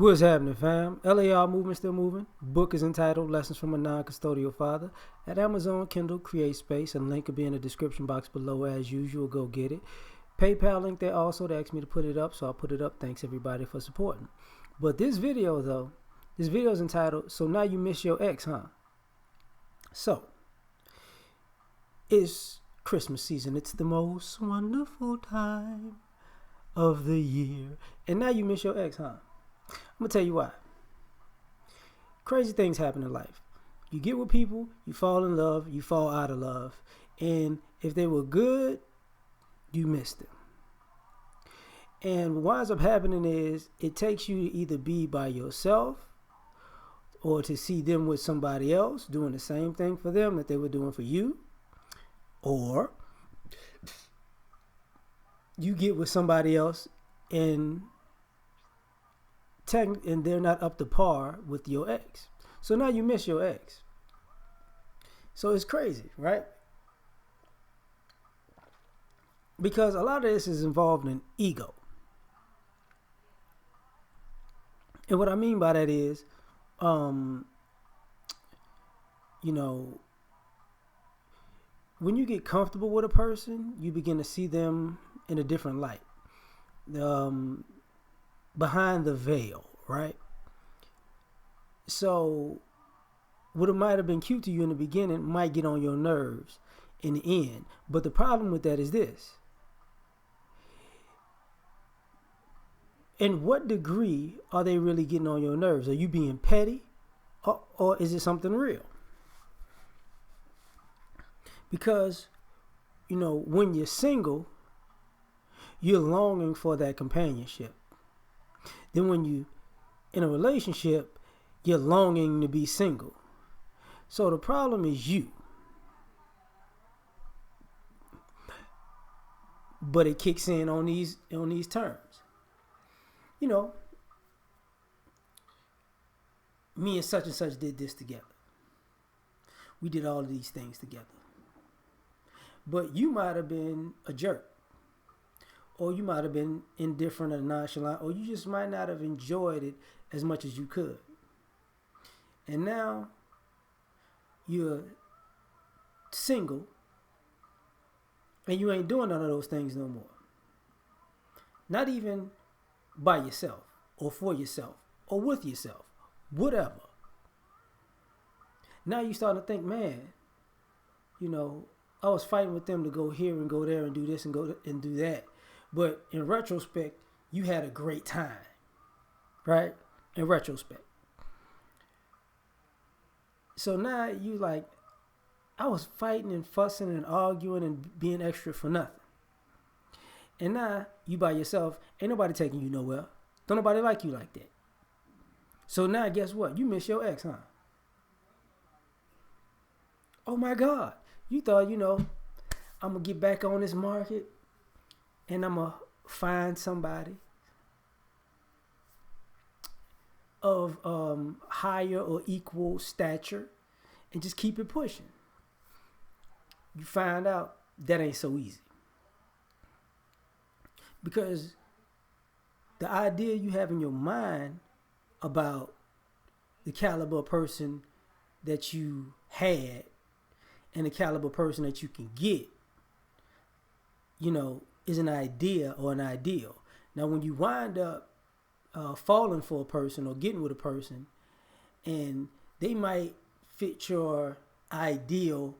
What's happening, fam? L.A.R. movement still moving. Book is entitled Lessons from a Non-Custodial Father. At Amazon, Kindle, Create Space. A link will be in the description box below as usual. Go get it. PayPal link there also. They asked me to put it up, so I'll put it up. Thanks everybody for supporting. But this video though, this video is entitled So Now You Miss Your Ex, Huh? So, it's Christmas season. It's the most wonderful time of the year. And now you miss your ex, huh? I'm going to tell you why. Crazy things happen in life. You get with people, you fall in love, you fall out of love. And if they were good, you miss them. And what winds up happening is it takes you to either be by yourself or to see them with somebody else doing the same thing for them that they were doing for you. Or you get with somebody else and they're not up to par with your ex. So now you miss your ex. So it's crazy, right? Because a lot of this is involved in ego. And what I mean by that is, when you get comfortable with a person, you begin to see them in a different light. Behind the veil, right? So what might have been cute to you in the beginning might get on your nerves in the end. But the problem with that is this. In what degree are they really getting on your nerves? Are you being petty or is it something real? Because, when you're single, you're longing for that companionship. Then when you in a relationship, you're longing to be single. So the problem is you. But it kicks in on these terms. Me and such did this together. We did all of these things together. But you might have been a jerk. Or you might have been indifferent or nonchalant, or you just might not have enjoyed it as much as you could. And now you're single and you ain't doing none of those things no more. Not even by yourself or for yourself or with yourself, whatever. Now you starting to think, man, I was fighting with them to go here and go there and do this and go and do that. But in retrospect, you had a great time, right? In retrospect. So now you like, I was fighting and fussing and arguing and being extra for nothing. And now you by yourself, ain't nobody taking you nowhere. Don't nobody like you like that. So now guess what? You miss your ex, huh? Oh my God. You thought, I'm going to get back on this market. And I'm going to find somebody of higher or equal stature and just keep it pushing. You find out that ain't so easy. Because the idea you have in your mind about the caliber of person that you had and the caliber of person that you can get, is an idea or an ideal. Now, when you wind up falling for a person or getting with a person, and they might fit your ideal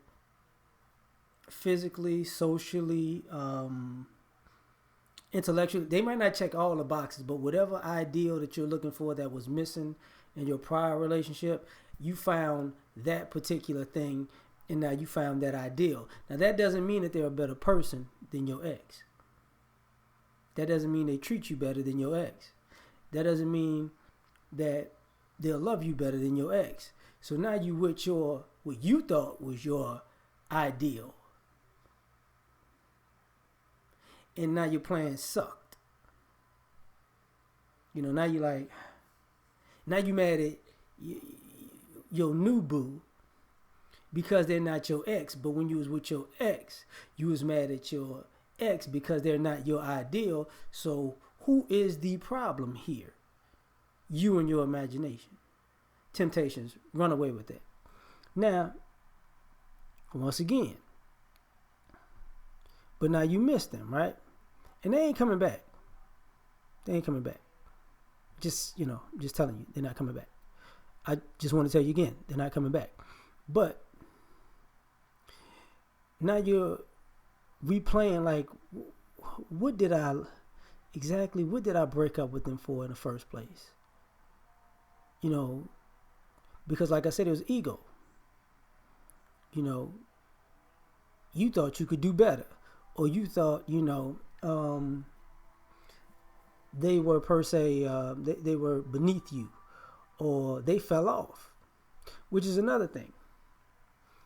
physically, socially, intellectually, they might not check all the boxes, but whatever ideal that you're looking for that was missing in your prior relationship, you found that particular thing, and now you found that ideal. Now, that doesn't mean that they're a better person than your ex. That doesn't mean they treat you better than your ex. That doesn't mean that they'll love you better than your ex. So now you with what you thought was your ideal. And now your plan sucked. Now you mad at your new boo because they're not your ex. But when you was with your ex, you was mad at your ex because they're not your ideal. So who is the problem here? You and your imagination. Temptations, run away with that. Now, once again, but now you miss them, right? And they ain't coming back. They ain't coming back. Just, just telling you, they're not coming back. I just want to tell you again, they're not coming back. But now you're replaying, like, what did I break up with them for in the first place? Because like I said, it was ego. You thought you could do better, or you thought, they were per se, they were beneath you, or they fell off, which is another thing.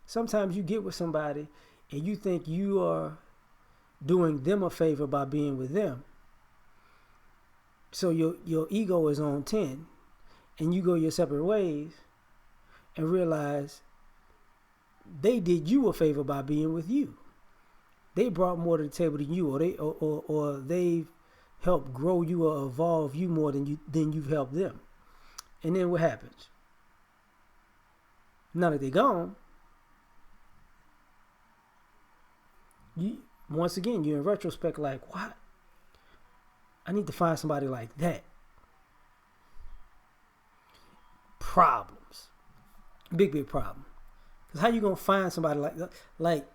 Sometimes you get with somebody and you think you are doing them a favor by being with them. So your ego is on 10 and you go your separate ways and realize they did you a favor by being with you. They brought more to the table than you, or they've helped grow you or evolve you more than you've helped them. And then what happens? Now that they're gone, once again, you're in retrospect like, what? I need to find somebody like that. Problems. Big problem. Because how you going to find somebody like that? Like,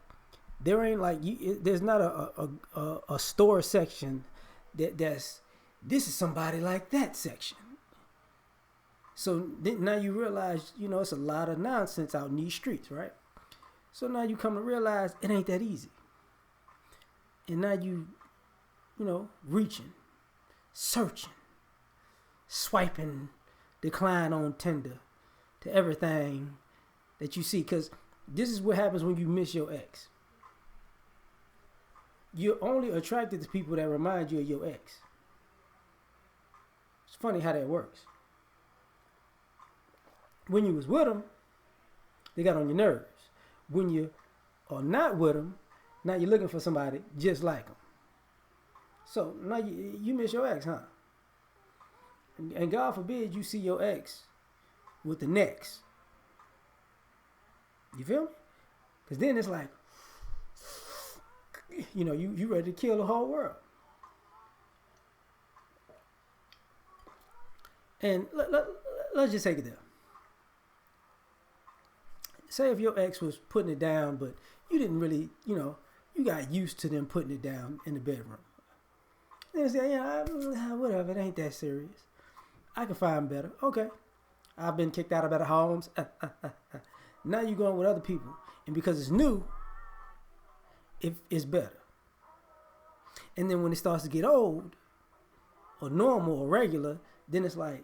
there ain't like, there's not a store section that's, this is somebody like that section. So now you realize, it's a lot of nonsense out in these streets, right? So now you come to realize it ain't that easy. And now you reaching, searching, swiping, decline on Tinder to everything that you see. Because this is what happens when you miss your ex. You're only attracted to people that remind you of your ex. It's funny how that works. When you was with them, they got on your nerves. When you are not with them, now you're looking for somebody just like them. So now you miss your ex, huh? And God forbid you see your ex with the next. You feel me? Because then it's like, you ready to kill the whole world. And let's just take it there. Say if your ex was putting it down, but you didn't really, you got used to them putting it down in the bedroom. Then you say, whatever, it ain't that serious. I can find better. Okay. I've been kicked out of better homes. Now you're going with other people. And because it's new, it's better. And then when it starts to get old, or normal, or regular, then it's like,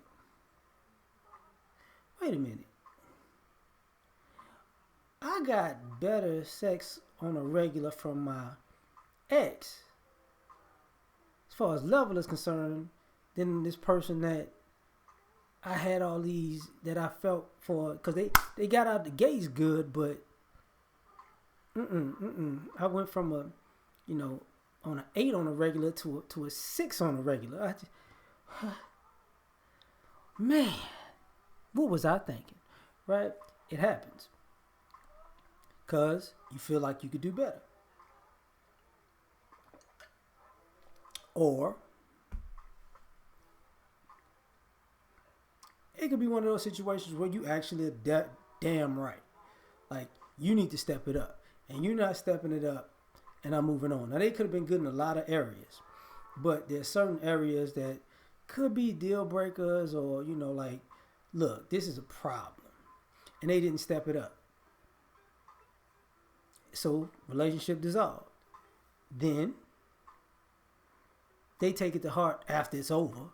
wait a minute. I got better sex on a regular from my ex, as far as level is concerned, than this person that I had all these that I felt for, because they got out the gates good, but I went from a, on an 8 on a regular to a 6 on a regular. Man, what was I thinking? Right? It happens. Because you feel like you could do better. Or it could be one of those situations where you actually are damn right. Like, you need to step it up. And you're not stepping it up, and I'm moving on. Now, they could have been good in a lot of areas. But there's certain areas that could be deal breakers, or, like, look, this is a problem. And they didn't step it up. So, relationship dissolved. Then, they take it to heart after it's over.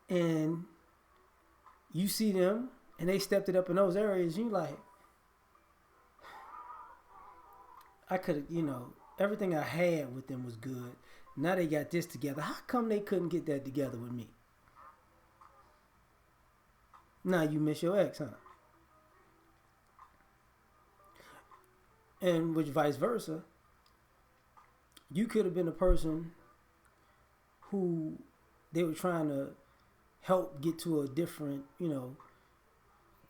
And you see them, and they stepped it up in those areas, you like, I could have, everything I had with them was good. Now they got this together. How come they couldn't get that together with me? Now you miss your ex, huh? And which vice versa, you could have been a person who they were trying to help get to a different, to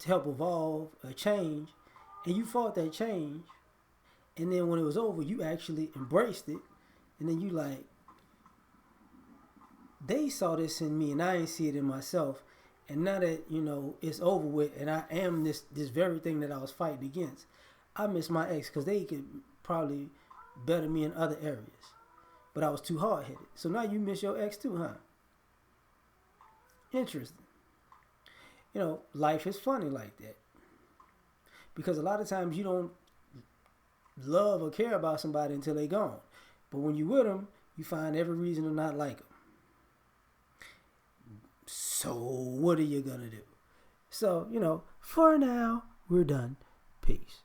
help evolve a change, and you fought that change, and then when it was over, you actually embraced it, and then you like, they saw this in me, and I didn't see it in myself, and now that it's over with, and I am this very thing that I was fighting against, I miss my ex because they could probably better me in other areas, but I was too hard headed. So now you miss your ex too, huh? Interesting. Life is funny like that because a lot of times you don't love or care about somebody until they gone, but when you with them, you find every reason to not like them. So what are you gonna do? So for now, we're done. Peace.